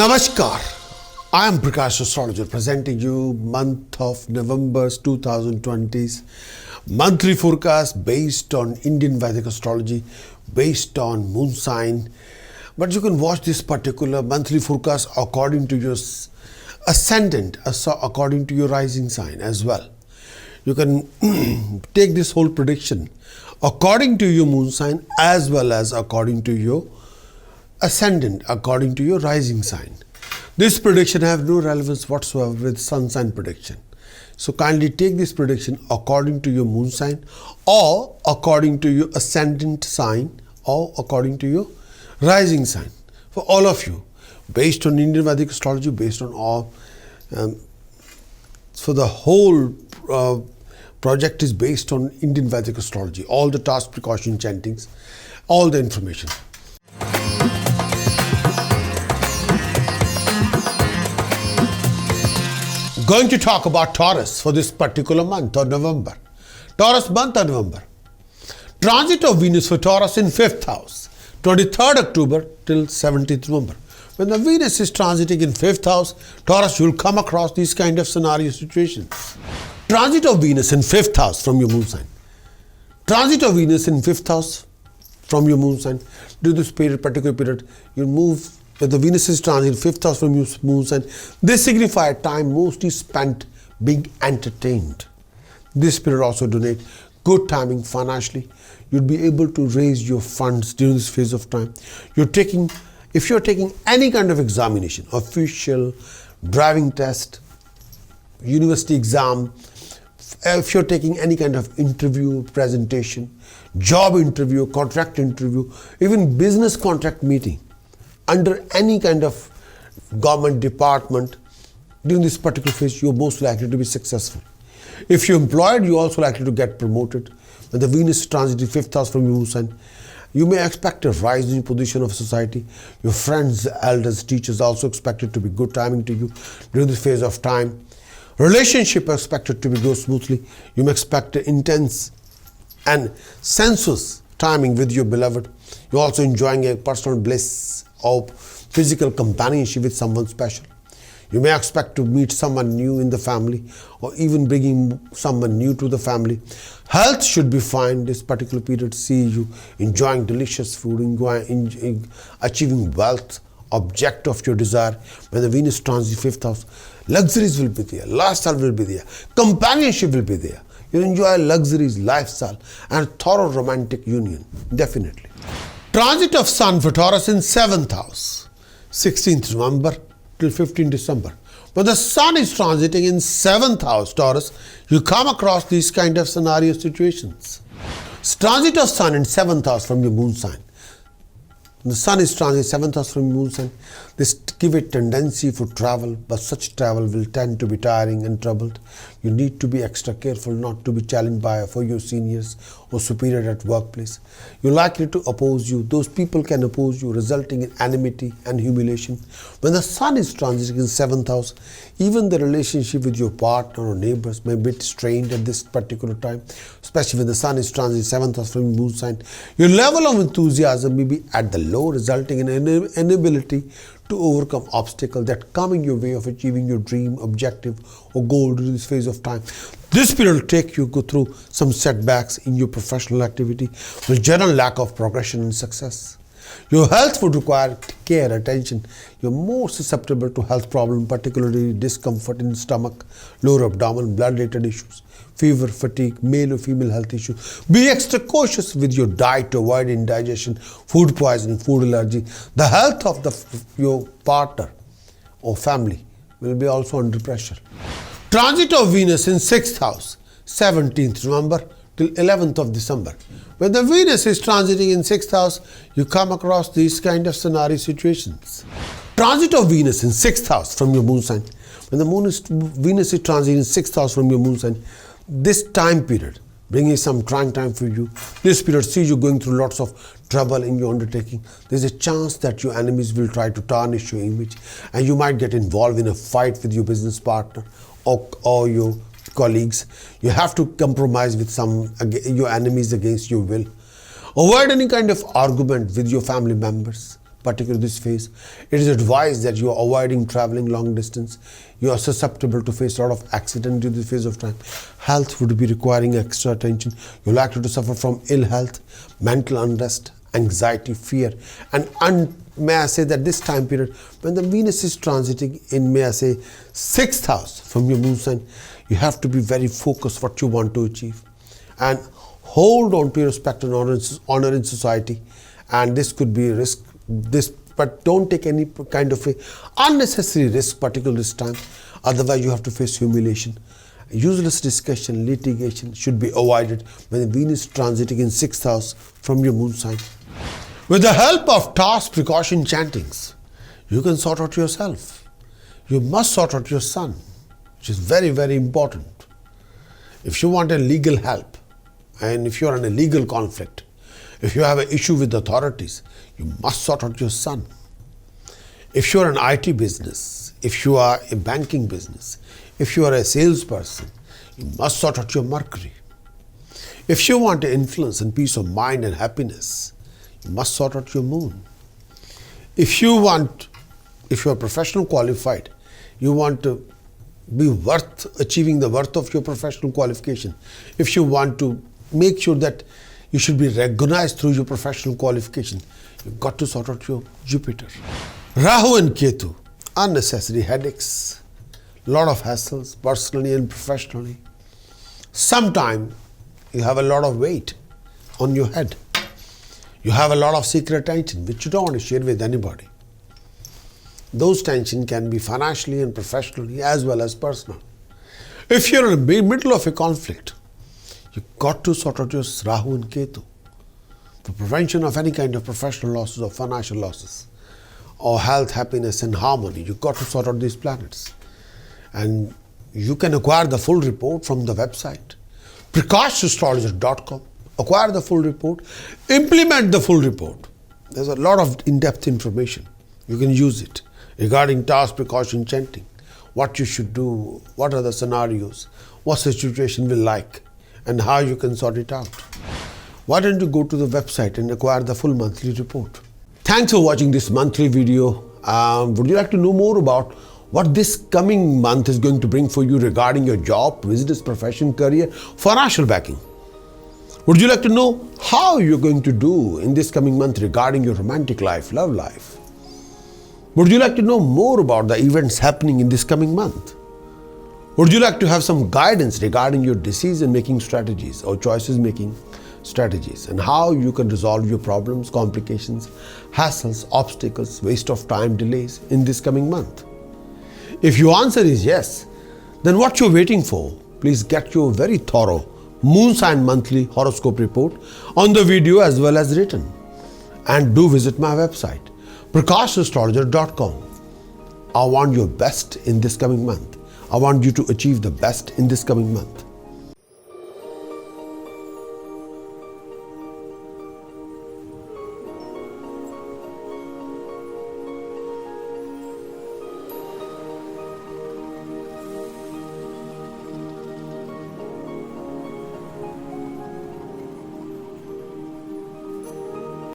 Namaskar. I am Prakash Astrologer presenting you month of November's 2020's monthly forecast based on Indian Vedic astrology, based on moon sign. But you can watch this particular monthly forecast according to your ascendant, according to your rising sign as well. You can take this whole prediction according to your moon sign as well as according to your ascendant, according to your rising sign. This prediction have no relevance whatsoever with sun sign prediction. So kindly take this prediction according to your moon sign or according to your ascendant sign or according to your rising sign. For all of you, based on Indian Vedic astrology, based on all, so the whole project is based on Indian Vedic astrology, all the task, precaution, chantings, all the information. Going to talk about Taurus for this particular month of November. Taurus month of November. Transit of Venus for Taurus in 5th house, 23rd October till 17th November. When the Venus is transiting in 5th house, Taurus, you will come across these kind of scenario situations. Transit of Venus in 5th house from your moon sign. Transit of Venus in 5th house from your moon sign. During this particular period, you move. When the Venus is transit 5th house from your moon sign, this signifies time mostly spent being entertained. This period also donate good timing financially. You'll be able to raise your funds during this phase of time. If you're taking any kind of examination, official, driving test, university exam, if you're taking any kind of interview, presentation, job interview, contract interview, even business contract meeting, under any kind of government department, during this particular phase, you're most likely to be successful. If you're employed, you're also likely to get promoted. When the Venus transit in 5th house from your moon sign, you may expect a rising position of society. Your friends, elders, teachers also expected to be good timing to you during this phase of time. Relationship expected to go smoothly. You may expect an intense and sensuous timing with your beloved. You're also enjoying a personal bliss of physical companionship with someone special. You may expect to meet someone new in the family or even bringing someone new to the family. Health should be fine this particular period. See you enjoying delicious food, achieving wealth, object of your desire. When the Venus transits 5th house, luxuries will be there, lifestyle will be there, companionship will be there. You'll enjoy luxuries, lifestyle and thorough romantic union, definitely. Transit of Sun for Taurus in 7th house, 16th November till 15th December. When the Sun is transiting in 7th house, Taurus, you come across these kind of scenario situations. Transit of Sun in 7th house from your moon sign. The Sun is transit 7th house from moon sign. This give a tendency for travel, but such travel will tend to be tiring and troubled. You need to be extra careful not to be challenged for your seniors or superior at workplace. You're likely to oppose you. Those people can oppose you, resulting in enmity and humiliation. When the Sun is transiting in 7th house, even the relationship with your partner or neighbors may be strained at this particular time, especially when the Sun is transiting 7th house from moon sign. Your level of enthusiasm may be at the low, resulting in an inability to overcome obstacles that come in your way of achieving your dream, objective or goal during this phase of time. This period will take you go through some setbacks in your professional activity with general lack of progression and success. Your health would require care, attention. You're more susceptible to health problems, particularly discomfort in the stomach, lower abdomen, blood-related issues, fever, fatigue, male or female health issues. Be extra cautious with your diet to avoid indigestion, food poisoning, food allergy. The health of your partner or family will be also under pressure. Transit of Venus in 6th house, 17th November till 11th of December. When the Venus is transiting in 6th house, you come across these kind of scenario situations. Transit of Venus in 6th house from your moon sign. When the Venus is transiting in 6th house from your moon sign, this time period bringing some trying time for you. This period sees you going through lots of trouble in your undertaking. There's a chance that your enemies will try to tarnish your image and you might get involved in a fight with your business partner or your colleagues. You have to compromise with your enemies against your will. Avoid any kind of argument with your family members. particularly this phase. It is advised that you are avoiding traveling long distance. You are susceptible to face a lot of accident during this phase of time. Health would be requiring extra attention. You're likely to suffer from ill health, mental unrest, anxiety, fear, and may I say that this time period when the Venus is transiting in, may I say, 6th house from your moon sign, you have to be very focused what you want to achieve and hold on to your respect and honor in society. And this could be a risk, but don't take any kind of a unnecessary risk, particularly this time. Otherwise, you have to face humiliation. Useless discussion, litigation should be avoided when the Venus is transiting in 6th house from your moon sign. With the help of Taurus precaution chantings, you can sort out yourself. You must sort out your sun, which is very, very important. If you want a legal help, and if you are in a legal conflict, if you have an issue with the authorities, you must sort out your sun. If you are an IT business, if you are a banking business, if you are a salesperson, you must sort out your Mercury. If you want influence and peace of mind and happiness, you must sort out your moon. If you are professional qualified, you want to be achieving the worth of your professional qualification. If you want to make sure that you should be recognized through your professional qualification, you've got to sort out your Jupiter. Rahu and Ketu, unnecessary headaches, lot of hassles, personally and professionally. Sometimes you have a lot of weight on your head. You have a lot of secret tension which you don't want to share with anybody. Those tension can be financially and professionally as well as personal. If you're in the middle of a conflict, you've got to sort out your Rahu and Ketu for prevention of any kind of professional losses or financial losses or health, happiness and harmony. You've got to sort out these planets. And you can acquire the full report from the website, prakashastrologer.com. Acquire the full report, implement the full report. There's a lot of in-depth information. You can use it regarding Taurus precaution chanting, what you should do, what are the scenarios, what's the situation will like, and how you can sort it out. Why don't you go to the website and acquire the full monthly report? Thanks for watching this monthly video. Would you like to know more about what this coming month is going to bring for you regarding your job, business, profession, career, financial backing? Would you like to know how you're going to do in this coming month regarding your romantic life, love life? Would you like to know more about the events happening in this coming month? Would you like to have some guidance regarding your decision-making strategies or choices-making strategies and how you can resolve your problems, complications, hassles, obstacles, waste of time, delays in this coming month? If your answer is yes, then what you're waiting for? Please get your very thorough Moon Sign Monthly Horoscope Report on the video as well as written. And do visit my website, prakashastrologer.com. I want your best in this coming month. I want you to achieve the best in this coming month.